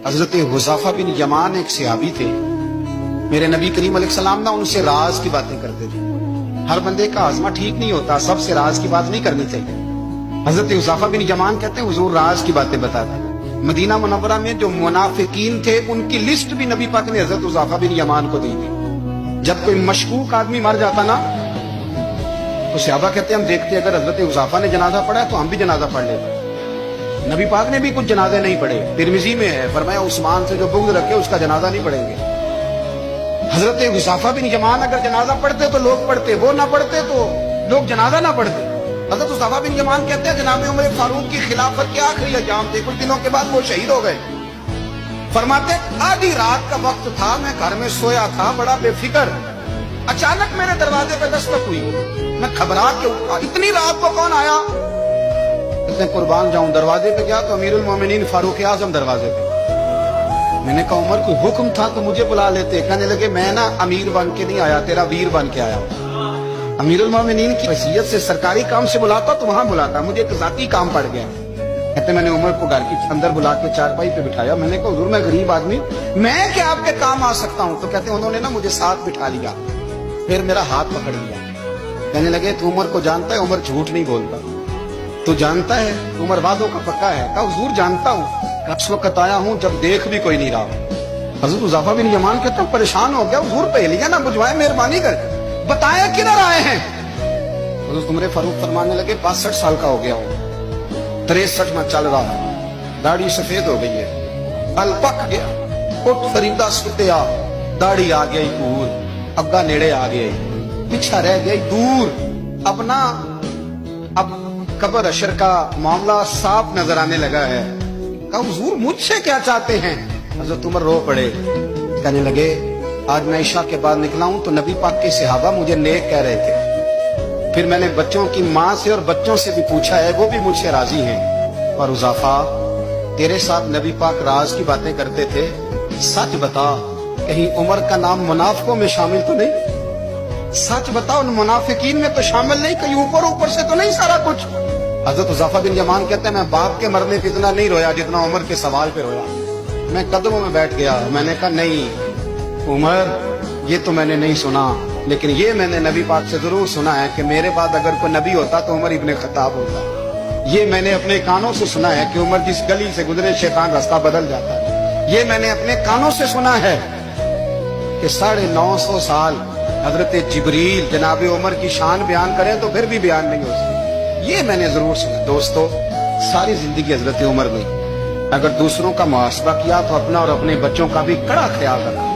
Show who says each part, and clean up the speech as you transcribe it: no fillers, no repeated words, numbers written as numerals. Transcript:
Speaker 1: हजरत हुज़ैफा बिन यमान एक सहाबी थे। मेरे नबी करीम अलैहिस्सलाम ना उनसे राज की बातें करते थे। हर बंदे का आज़मा ठीक नहीं होता, सबसे राज की बात नहीं करनी चाहिए। हजरत हुज़ैफा बिन यमान कहते हैं हुजूर राज की बातें बताते। मदीना मुनव्वरा में जो मुनाफिकीन थे उनकी लिस्ट भी नबी पाक ने हजरत हुज़ैफा बिन यमान को दी थी। जब कोई मशकूक आदमी मर जाता ना तो सहाबा कहते हैं हम देखते अगर हजरत हुज़ैफा ने जनाजा पढ़ा है तो हम भी जनाजा पढ़ लेते। नबी पाक ने भी कुछ जनाजे नहीं पढ़े, तिरमिजी में है, फरमाया उस्मान से जो बुग़्ज़ रखे उसका जनाजा नहीं पढ़ेंगे। हजरत हुज़ैफा बिन यमान अगर जनाजा पढ़ते तो लोग पढ़ते, वो ना पढ़ते तो लोग जनाजा ना पढ़ते। हजरत हुज़ैफा बिन यमान कहते हैं जनाब उमर फारूक की खिलाफत के आखिरी अय्याम थे, कुछ दिनों के बाद वो शहीद हो गए। फरमाते आधी रात का वक्त था, मैं घर में सोया था बड़ा बेफिक्र, अचानक मेरे दरवाजे पे दस्तक हुई, मैं घबरा के उठा, इतनी रात को कौन आया? कहते कुर्बान जाऊं, दरवाजे पे गया तो अमीरुल मोमिनीन फारूक आजम दरवाजे पे। मैंने कहा उमर कोई हुक्म था तो मुझे बुला लेते। कहने लगे मैं ना अमीर बन के नहीं आया, तेरा वीर बन के आया। अमीरुल मोमिनीन की हैसियत से सरकारी काम से बुलाता तो वहां बुलाता, मुझे एक जाती काम पड़ गया। कहते मैंने उमर को घर की अंदर बुला के चारपाई पे बिठाया। मैंने कहा हुजूर मैं गरीब आदमी, मैं क्या आपके काम आ सकता हूँ? तो कहते उन्होंने ना मुझे साथ बिठा लिया, फिर मेरा हाथ पकड़ लिया। कहने लगे तू उमर को जानता है? उमर झूठ नहीं बोलता। तू जानता है उमर वादों का पक्का है? कहा हुजूर जानता हूँ, इस वक्त आया हूँ जब देख भी कोई नहीं रहा। हजरत हुज़ैफा बिन यमान कहते परेशान हो गया, हुजूर पहेलियां ना बुझवाए, मेहरबानी कर बताया किधर आए हैं? हजरत उमर फारूक फरमाने लगे 62 साल का हो गया हूँ, 63 में चल रहा है, दाढ़ी सफेद हो गई है, बल पक गया, उठ फरीदा सुतिया, दाढ़ी आ गई दूर, अग्गा नेड़े आ गई, पीछा रह गई दूर, अपना अब कब्र अशर का मामला साफ नजर आने लगा है। कहा हुजूर मुझसे क्या चाहते हैं? हजरत उमर रो पड़े, कहने लगे आज मैं इशा के बाद निकला हूं तो नबी पाक के सहाबा मुझे नेक कह रहे थे, फिर मैंने बच्चों की माँ से और बच्चों से भी पूछा है, वो भी मुझसे राजी हैं। और हुज़ैफा तेरे साथ नबी पाक राज की बातें करते थे, सच बता कहीं उमर का नाम मुनाफिकों में शामिल तो नहीं? सच बता उन मुनाफिकीन में तो शामिल नहीं, कहीं ऊपर ऊपर से तो नहीं सारा कुछ? हजरत हुज़ैफा बिन यमान कहते हैं मैं बाप के मरने पे इतना नहीं रोया जितना उमर के सवाल पे रोया। मैं कदमों में बैठ गया, मैंने कहा नहीं उमर ये तो मैंने नहीं सुना, लेकिन ये मैंने नबी पाक से जरूर सुना है कि मेरे बाद अगर कोई नबी होता तो उमर इब्ने खत्ताब होता। ये मैंने अपने कानों से सुना है कि उमर जिस गली से गुजरे शैतान रास्ता बदल जाता है। ये मैंने अपने कानों से सुना है कि 950 साल हजरत जिब्रील जनाब उमर की शान बयान करें तो फिर भी बयान नहीं हो सकती। ये मैंने जरूर सुना। दोस्तों सारी जिंदगी हजरत उमर ने अगर दूसरों का मुहासबा किया तो अपना और अपने बच्चों का भी कड़ा ख्याल रखा।